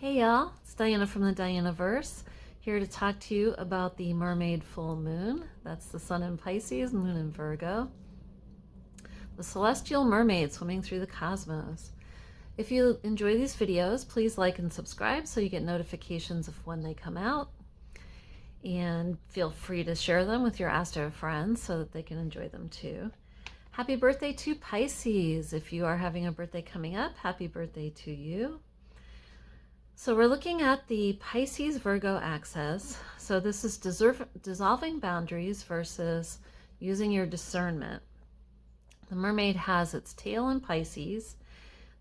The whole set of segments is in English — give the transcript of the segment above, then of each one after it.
Hey y'all, it's Diana from the Dianaverse, here to talk to you about the Mermaid full moon. That's the sun in Pisces, moon in Virgo. The celestial mermaid swimming through the cosmos. If you enjoy these videos, please like and subscribe so you get notifications of when they come out. And feel free to share them with your astro friends so that they can enjoy them too. Happy birthday to Pisces. If you are having a birthday coming up, happy birthday to you. So we're looking at the Pisces Virgo axis. So this is dissolving boundaries versus using your discernment. The mermaid has its tail in Pisces,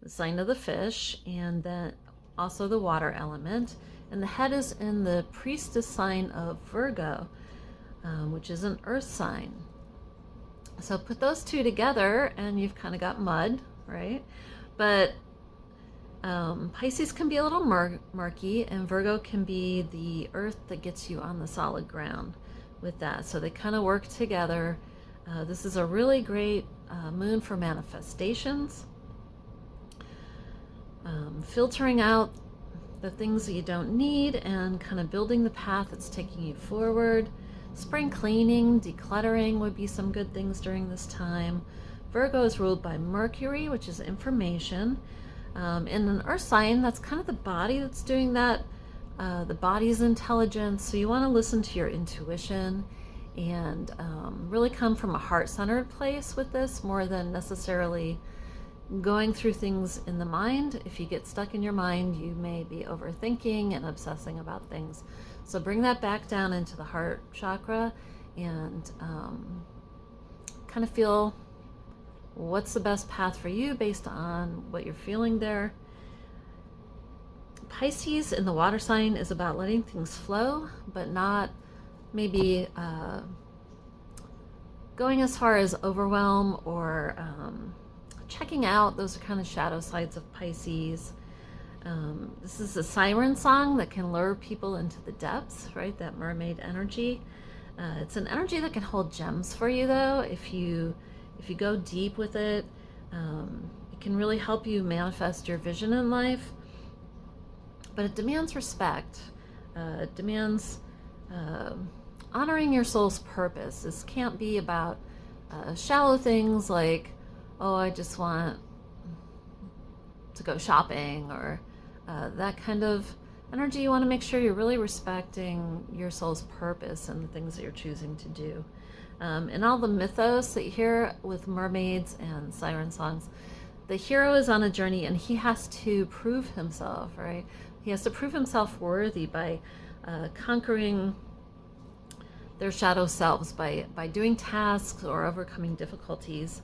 the sign of the fish, and then also the water element. And the head is in the priestess sign of Virgo, which is an earth sign. So put those two together and you've kind of got mud, right? But Pisces can be a little murky, and Virgo can be the earth that gets you on the solid ground with that. So they kind of work together. This is a really great moon for manifestations, filtering out the things that you don't need and kind of building the path that's taking you forward. Spring cleaning, decluttering would be some good things during this time. Virgo is ruled by Mercury, which is information. In an earth sign, that's kind of the body that's doing that. The body's intelligence. So you want to listen to your intuition and really come from a heart-centered place with this more than necessarily going through things in the mind. If you get stuck in your mind, you may be overthinking and obsessing about things. So bring that back down into the heart chakra and kind of feel what's the best path for you based on what you're feeling there. Pisces in the water sign is about letting things flow, but not maybe going as far as overwhelm or checking out. Those are kind of shadow sides of Pisces. This is a siren song that can lure people into the depths, right? That mermaid energy. It's an energy that can hold gems for you, though. If you go deep with it, it can really help you manifest your vision in life. But it demands respect. It demands honoring your soul's purpose. This can't be about shallow things like, oh, I just want to go shopping, or that kind of energy. You want to make sure you're really respecting your soul's purpose and the things that you're choosing to do. And all the mythos that you hear with mermaids and siren songs, the hero is on a journey and he has to prove himself, right? He has to prove himself worthy by conquering their shadow selves, by doing tasks or overcoming difficulties.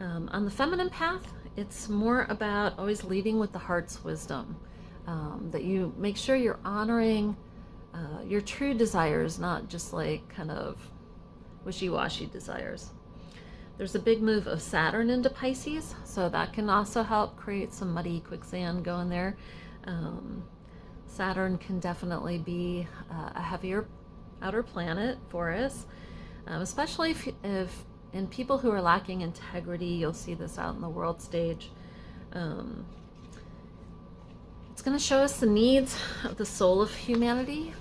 On the feminine path, it's more about always leading with the heart's wisdom, that you make sure you're honoring your true desires, not just like kind of wishy-washy desires. There's a big move of Saturn into Pisces, so that can also help create some muddy quicksand going there. Saturn can definitely be a heavier outer planet for us, especially if in people who are lacking integrity. You'll see this out in the world stage. It's going to show us the needs of the soul of humanity.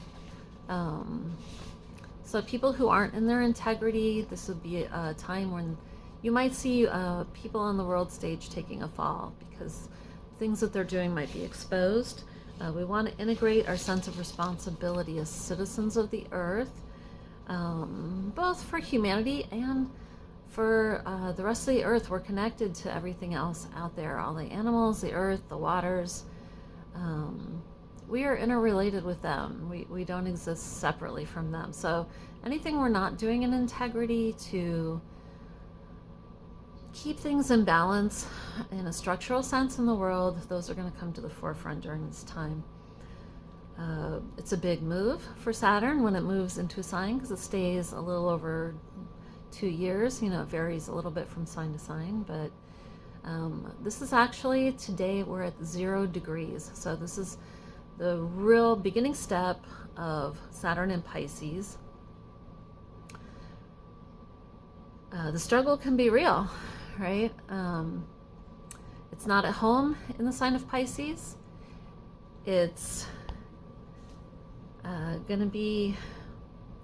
So people who aren't in their integrity, this would be a time when you might see people on the world stage taking a fall because things that they're doing might be exposed. We want to integrate our sense of responsibility as citizens of the earth, both for humanity and for the rest of the earth. We're connected to everything else out there, all the animals, the earth, the waters. We are interrelated with them. We don't exist separately from them. So anything we're not doing in integrity to keep things in balance in a structural sense in the world, those are going to come to the forefront during this time. It's a big move for Saturn when it moves into a sign, because it stays a little over 2 years. You know, it varies a little bit from sign to sign, but this is actually, today we're at 0 degrees. So this is the real beginning step of Saturn in Pisces. The struggle can be real, right? It's not at home in the sign of Pisces. It's going to be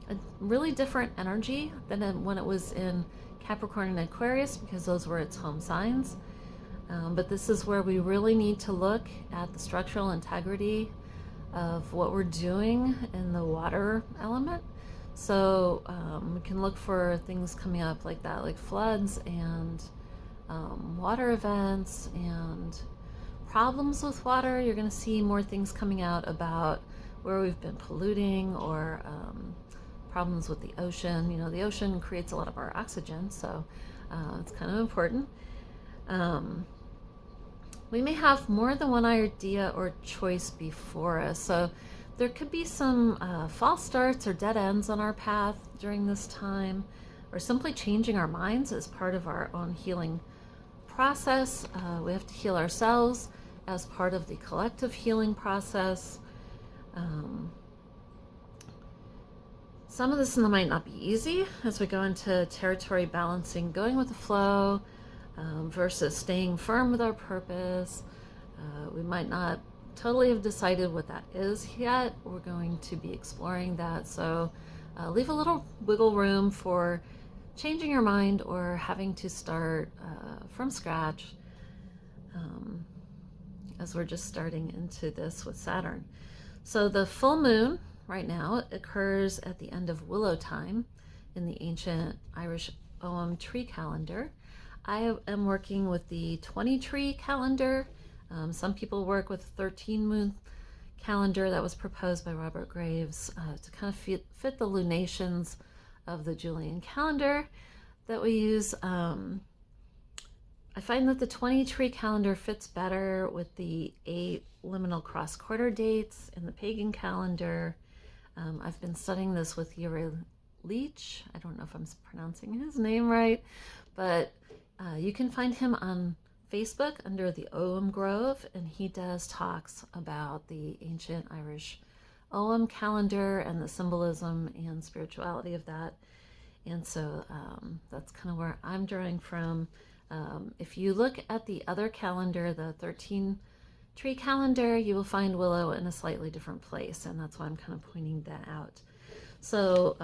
a really different energy than when it was in Capricorn and Aquarius, because those were its home signs. But this is where we really need to look at the structural integrity of what we're doing in the water element. So we can look for things coming up like that, like floods and water events and problems with water. You're going to see more things coming out about where we've been polluting, or problems with the ocean. You know, the ocean creates a lot of our oxygen, so it's kind of important. We may have more than one idea or choice before us, so there could be some false starts or dead ends on our path during this time, or simply changing our minds as part of our own healing process. We have to heal ourselves as part of the collective healing process. Some of this might not be easy as we go into territory balancing, going with the flow versus staying firm with our purpose. We might not totally have decided what that is yet. We're going to be exploring that. So leave a little wiggle room for changing your mind or having to start from scratch, as we're just starting into this with Saturn. So the full moon right now occurs at the end of Willow time in the ancient Irish Ogham tree calendar. I am working with the 20 tree calendar. Some people work with 13 moon calendar that was proposed by Robert Graves to kind of fit the lunations of the Julian calendar that we use. I find that the 20 tree calendar fits better with the 8 liminal cross quarter dates in the pagan calendar. I've been studying this with Yuri Leach. I don't know if I'm pronouncing his name right, but you can find him on Facebook under the Ogham Grove, and he does talks about the ancient Irish Ogham calendar and the symbolism and spirituality of that. And so that's kind of where I'm drawing from. If you look at the other calendar, the 13 tree calendar, you will find Willow in a slightly different place, and that's why I'm kind of pointing that out. So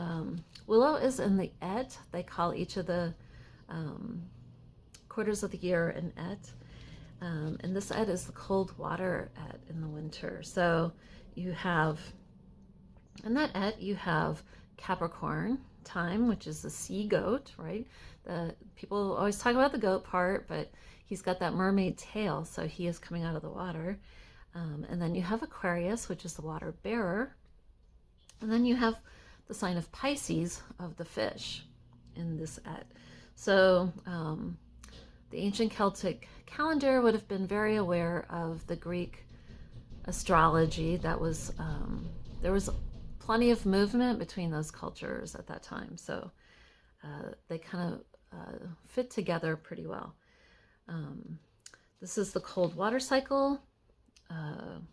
Willow is in the Et. They call each of the quarters of the year an Et. And this Et is the cold water Et in the winter. So you have, in that Et, you have Capricorn time, which is the sea goat, right? The people always talk about the goat part, but he's got that mermaid tail, so he is coming out of the water. And then you have Aquarius, which is the water bearer. And then you have the sign of Pisces, of the fish, in this Et. So the ancient Celtic calendar would have been very aware of the Greek astrology. That was there was plenty of movement between those cultures at that time, so they kind of fit together pretty well. This is the cold water cycle, and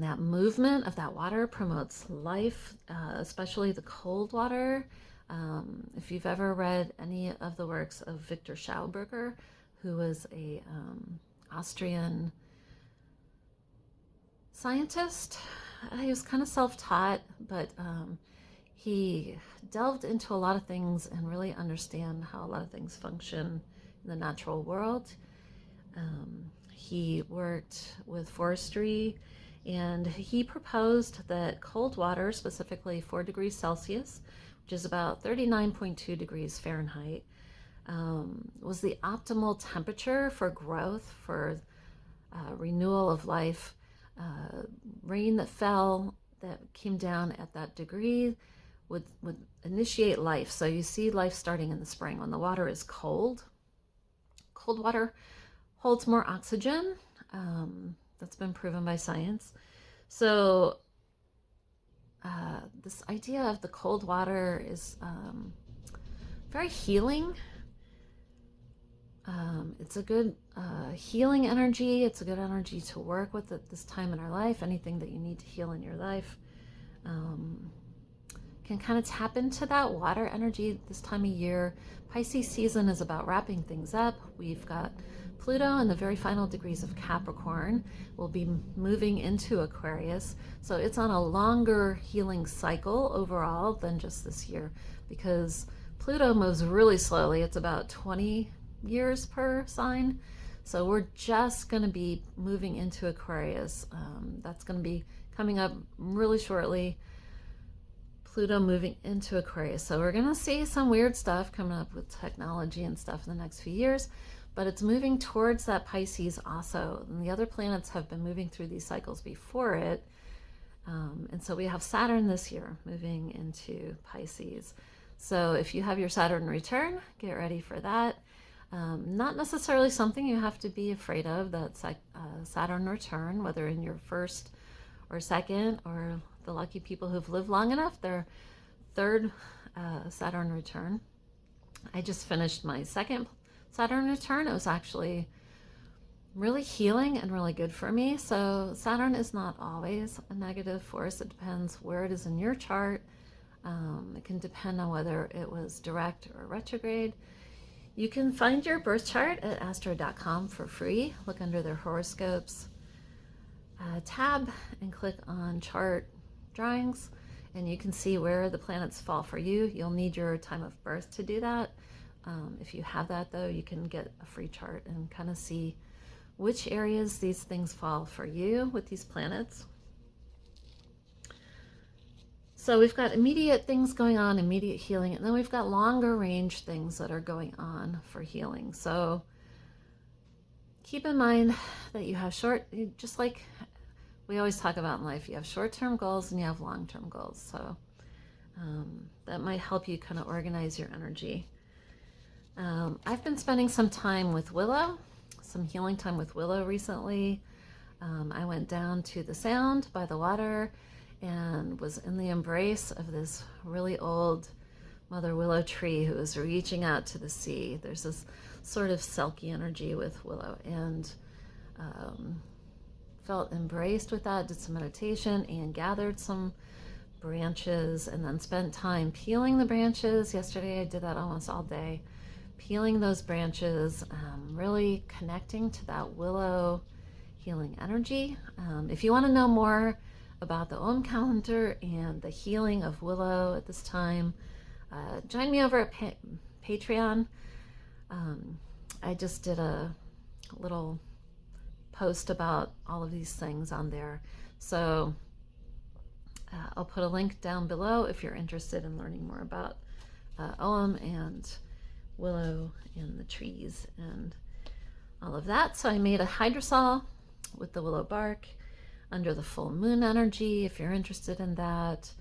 that movement of that water promotes life, especially the cold water. If you've ever read any of the works of Victor Schauberger, who was a Austrian scientist, he was kind of self-taught, but he delved into a lot of things and really understand how a lot of things function in the natural world. He worked with forestry, and he proposed that cold water, specifically 4 degrees Celsius, which is about 39.2 degrees Fahrenheit, was the optimal temperature for growth, for renewal of life. Rain that fell, that came down at that degree, would initiate life. So you see life starting in the spring when the water is cold. Cold water holds more oxygen. That's been proven by science. So this idea of the cold water is very healing. It's a good healing energy. It's a good energy to work with at this time in our life. Anything that you need to heal in your life can kind of tap into that water energy this time of year. Pisces season is about wrapping things up. We've got Pluto in the very final degrees of Capricorn will be moving into Aquarius. So it's on a longer healing cycle overall than just this year, because Pluto moves really slowly. It's about 20 years per sign. So we're just going to be moving into Aquarius. That's going to be coming up really shortly. Pluto moving into Aquarius. So we're going to see some weird stuff coming up with technology and stuff in the next few years, but it's moving towards that Pisces also. And the other planets have been moving through these cycles before it. And so we have Saturn this year moving into Pisces. So if you have your Saturn return, get ready for that. Not necessarily something you have to be afraid of, that Saturn return, whether in your first or second, or the lucky people who've lived long enough, their third Saturn return. I just finished my second Saturn return. It was actually really healing and really good for me. So Saturn is not always a negative force. It depends where it is in your chart. It can depend on whether it was direct or retrograde. You can find your birth chart at astro.com for free. Look under their horoscopes tab and click on chart drawings, and you can see where the planets fall for you. You'll need your time of birth to do that. If you have that, though, you can get a free chart and kind of see which areas these things fall for you with these planets. So we've got immediate things going on, immediate healing, and then we've got longer range things that are going on for healing. So keep in mind that you have just like we always talk about in life, you have short-term goals and you have long-term goals. So that might help you kind of organize your energy. I've been spending some time with Willow, some healing time with Willow recently. I went down to the Sound by the water and was in the embrace of this really old mother willow tree who is reaching out to the sea. There's this sort of silky energy with Willow, and felt embraced with that, did some meditation and gathered some branches, and then spent time peeling the branches. Yesterday I did that almost all day, peeling those branches, really connecting to that willow healing energy. If you want to know more about the Om calendar and the healing of Willow at this time, join me over at Patreon. I just did a little post about all of these things on there. So I'll put a link down below if you're interested in learning more about Om and Willow and the trees and all of that. So I made a hydrosol with the willow bark under the full moon energy. If you're interested in that,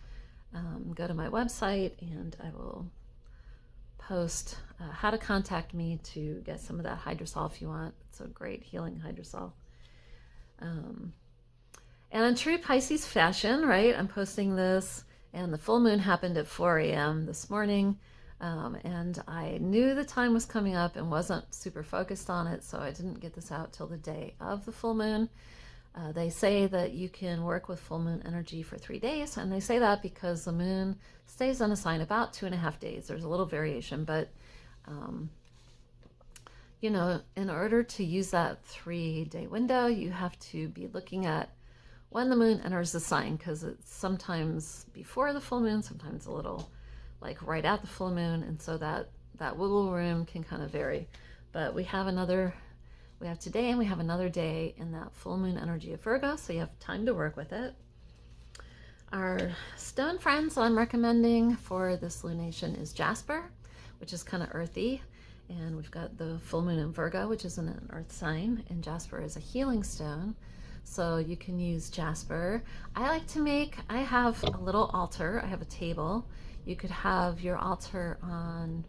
go to my website and I will post how to contact me to get some of that hydrosol if you want. It's a great healing hydrosol. And in true Pisces fashion, right, I'm posting this, and the full moon happened at 4 a.m. this morning, and I knew the time was coming up and wasn't super focused on it, so I didn't get this out till the day of the full moon. They say that you can work with full moon energy for 3 days, and they say that because the moon stays on a sign about 2.5 days. There's a little variation, but you know, in order to use that 3-day window, you have to be looking at when the moon enters the sign, because it's sometimes before the full moon, sometimes a little like right at the full moon, and so that wiggle room can kind of vary. But we have today and we have another day in that full moon energy of Virgo, so you have time to work with it. Our stone friends that I'm recommending for this lunation is jasper, which is kind of earthy, and we've got the full moon in Virgo, which is in an earth sign, and jasper is a healing stone, so you can use jasper. I have a little altar, I have a table. You could have your altar on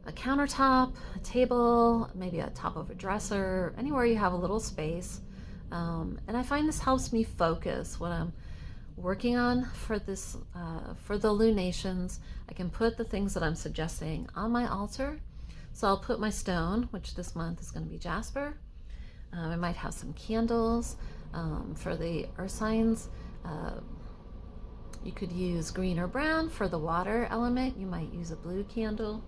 a countertop, a table, maybe on top of a dresser, anywhere you have a little space. And I find this helps me focus when I'm working on for this, for the lunations. I can put the things that I'm suggesting on my altar. So I'll put my stone, which this month is going to be jasper. I might have some candles. For the earth signs, you could use green or brown. For the water element, you might use a blue candle.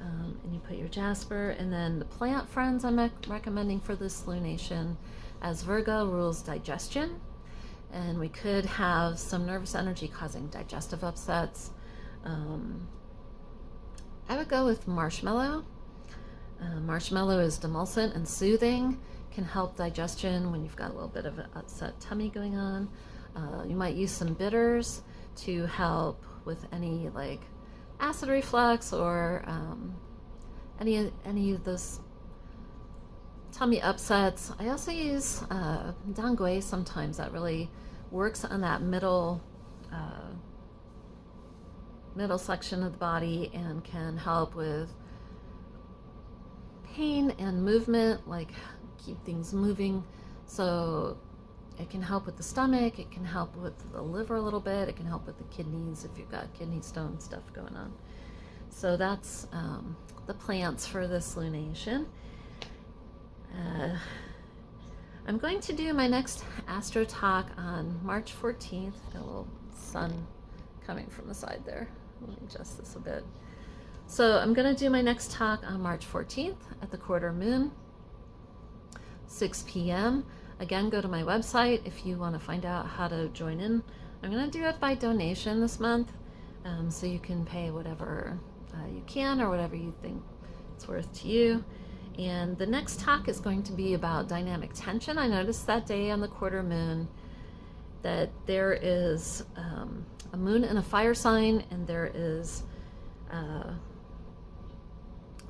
And you put your jasper, and then the plant friends I'm recommending for this lunation, as Virgo rules digestion, and we could have some nervous energy causing digestive upsets. I would go with marshmallow. Marshmallow is demulcent and soothing, can help digestion when you've got a little bit of an upset tummy going on. You might use some bitters to help with any like acid reflux or any of those tummy upsets. I also use dangui sometimes. That really works on that middle section of the body and can help with pain and movement, like keep things moving. So it can help with the stomach, it can help with the liver a little bit, it can help with the kidneys if you've got kidney stone stuff going on. So that's the plants for this lunation. I'm going to do my next Astro Talk on March 14th. Got a little sun coming from the side there. Let me adjust this a bit. So I'm going to do my next talk on March 14th at the quarter moon, 6 p.m. Again, go to my website if you want to find out how to join in. I'm going to do it by donation this month, so you can pay whatever you can or whatever you think it's worth to you. And the next talk is going to be about dynamic tension. I noticed that day on the quarter moon that there is a moon in a fire sign, and there is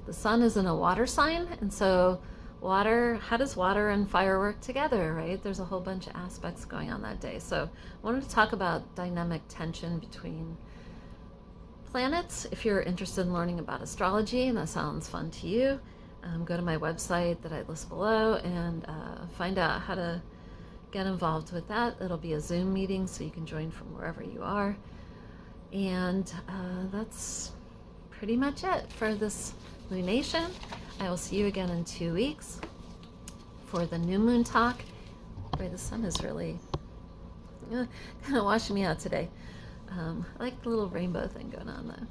the sun is in a water sign. And so water, how does water and fire work together, right? There's a whole bunch of aspects going on that day. So I wanted to talk about dynamic tension between planets. If you're interested in learning about astrology and that sounds fun to you, go to my website that I list below and find out how to get involved with that. It'll be a Zoom meeting, so you can join from wherever you are. And that's pretty much it for this lunation. I will see you again in 2 weeks for the new moon talk. Boy, the sun is really kind of washing me out today. I like the little rainbow thing going on though.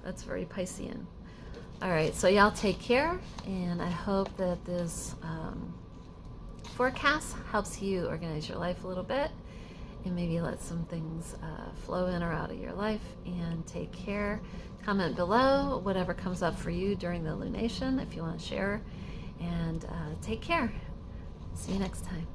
That's very Piscean. All right, so y'all take care, and I hope that this forecast helps you organize your life a little bit and maybe let some things flow in or out of your life. And take care. Comment below whatever comes up for you during the lunation if you want to share. And take care. See you next time.